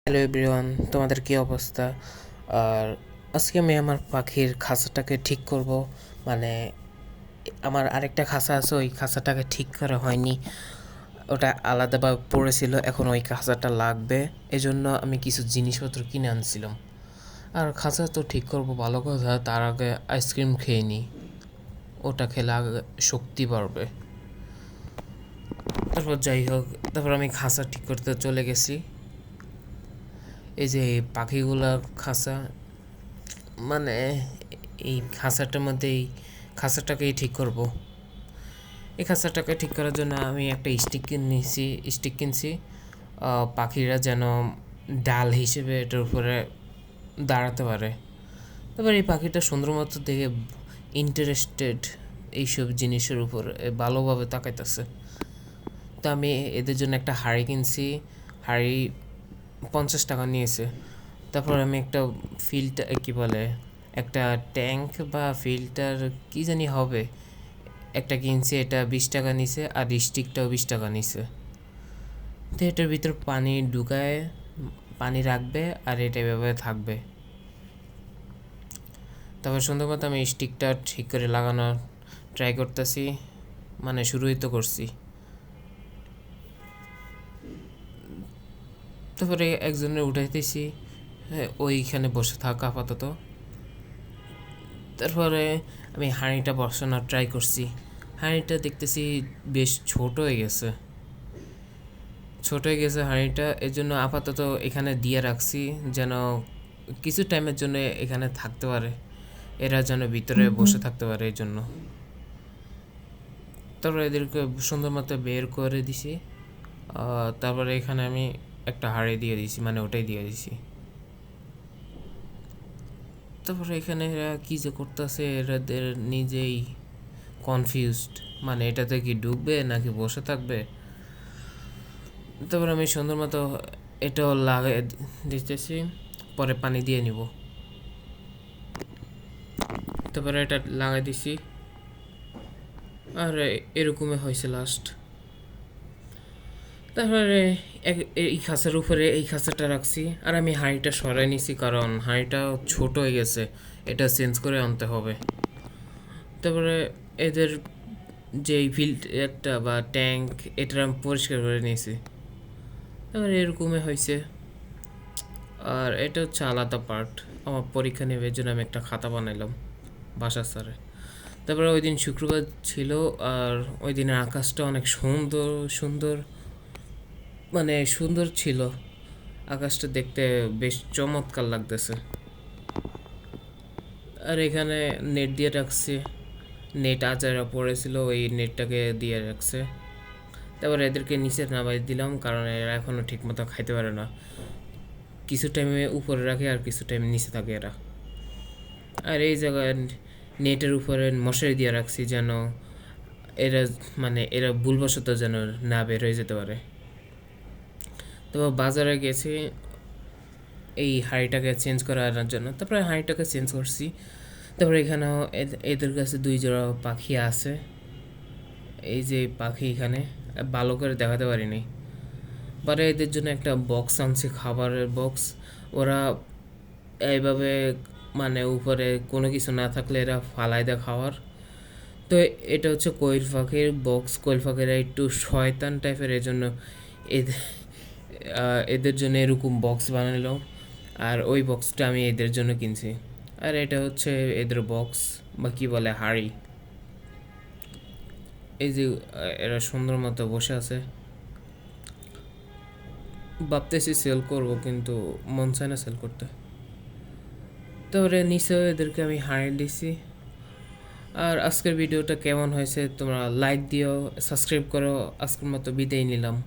Hello everyone, তোমাদের কি অবস্থা? আর আজকে আমি আমার পাখির খাঁচাটাকে ঠিক করব। মানে আমার আরেকটা খাঁচা আছে, ওই খাঁচাটাকে ঠিক করা হয়নি, ওটা আলাদাভাবে পড়েছিল। এখন ওই খাঁচাটা লাগবে, এজন্য আমি কিছু জিনিসপত্র কিনে আনছিলাম। আর খাঁচা তো ঠিক করব ভালো কথা, তার আগে আইসক্রিম খেয়ে নিই, ওটা খেলে আগে শক্তি বাড়বে। তারপর যাই হোক, তারপর আমি খাঁচা ঠিক করতে চলে গেছি। এই যে পাখিগুলা খাঁচা, মানে এই খাঁচাটার মধ্যে এই খাঁচাটাকেই ঠিক করব। এই খাঁচাটাকে ঠিক করার জন্য আমি একটা স্টিক কিনছি, পাখিরা যেন ডাল হিসেবে এটার উপরে দাঁড়াতে পারে। তারপর এই পাখিটা সুন্দর মতো দেখে ইন্টারেস্টেড এইসব জিনিসের উপর ভালোভাবে তাকাইতেছে। তো আমি এদের জন্য একটা হাঁড়ি কিনছি, হাঁড়ি 50 টাকা নিয়েছে। তারপর আমি একটা ফিল্টার, কি বলে, একটা ট্যাঙ্ক বা ফিল্টার কি জানি হবে, একটা কিনছি, এটা 20 টাকা নিছে। আর স্টিকটাও 20 টাকা নিছে। তো এটার ভিতর পানি ঢুকায় পানি রাখবে আর এটা এভাবে থাকবে। তারপর সুন্দর মতো আমি স্টিকটা ঠিক করে লাগানোর ট্রাই করতেছি, মানে শুরুই তো করছি। তারপরে একজনের উঠাইতেছি, ওইখানে বসে থাকা আপাতত। তারপরে আমি হাঁড়িটা বসানোর ট্রাই করছি। হাঁড়িটা দেখতেছি বেশ ছোট হয়ে গেছে হাঁড়িটা, এর জন্য আপাতত এখানে দিয়ে রাখছি, যেন কিছু টাইমের জন্য এখানে থাকতে পারে, এরা যেন ভিতরে বসে থাকতে পারে এই জন্য। তারপরে এদেরকে সুন্দর মতো বের করে দিছি। তারপরে এখানে আমি একটা হাঁড়ি দিয়ে দিছি, মানে ওটাই দিয়ে দিছি। তারপরে এখানে এরা কী যে করতেছে, এরাদের নিজেই কনফিউজড, মানে এটাতে কি ঢুকবে নাকি বসে থাকবে। তারপর আমি সুন্দর মতো এটাও লাগাই দিতেছি, পরে পানি দিয়ে নিব। তারপরে এটা লাগাই দিছি, আর এরকমই হয়েছে লাস্ট। তারপরে এই খাঁচার উপরে এই খাঁচাটা রাখছি, আর আমি হাঁড়িটা সরাই নিছি, কারণ হাঁড়িটা ছোট হয়ে গেছে, এটা চেঞ্জ করে আনতে হবে। তারপরে এদের যে ফিল্টারটা বা ট্যাঙ্ক, এটা আমি পরিষ্কার করে নিয়েছি। তারপরে এরকমই হয়েছে। আর এটা হচ্ছে আলাদা পার্ট, আমার পরীক্ষা নেবে জন্য আমি একটা খাতা বানাইলাম বাসার স্যারে। তারপরে ওই দিন শুক্রবার ছিল, আর ওই দিনের আকাশটা অনেক সুন্দর সুন্দর, মানে সুন্দর ছিল আকাশটা দেখতে, বেশ চমৎকার লাগতেছে। আর এখানে নেট দিয়ে রাখছি, নেট আচারা পড়েছিল, ওই নেটটাকে দিয়ে রাখছে। তারপর এদেরকে নিচে নামাই দিলাম, কারণ এরা এখনও ঠিকমতো খাইতে পারে না, কিছু টাইমে উপরে রাখে আর কিছু টাইম নিচে থাকে এরা। আর এই জায়গায় নেটের উপরে মশারি দিয়ে রাখছি, যেন এরা, মানে এরা ভুলবশত যেন না বের হয়ে যেতে পারে। তো বাজারে গেছি এই হাঁড়িটাকে চেঞ্জ করার জন্য, তারপরে হাঁড়িটাকে চেঞ্জ করছি। তারপরে এখানেও এদের কাছে 2 জোড়া পাখি আছে। এই যে পাখি এখানে ভালো করে দেখাতে পারিনি, পরে এদের জন্য একটা বক্স আনছি, খাবারের বক্স। ওরা এইভাবে, মানে উপরে কোনো কিছু না থাকলে এরা ফালাই দেয় খাওয়ার। তো এটা হচ্ছে কোয়েল পাখির বক্স। কোয়েল পাখিরা একটু শয়তান টাইপের, এই জন্য এদের এদের জন্য এরকম বক্স বানালো। আর ওই বক্সটা আমি এদের জন্য কিনছি। আর এটা হচ্ছে এদের বক্স, বা কি বলে, হাঁড়ি। এই যে এরা সুন্দর মতো বসে আছে, ভাবতেছি সেল করব, কিন্তু মন চায় না সেল করতে। তারপরে নিচেও এদেরকে আমি হাঁড়ি দিছি। আর আজকের ভিডিওটা কেমন হয়েছে তোমরা লাইক দিও, সাবস্ক্রাইব করো। আজকের মতো বিদায় নিলাম।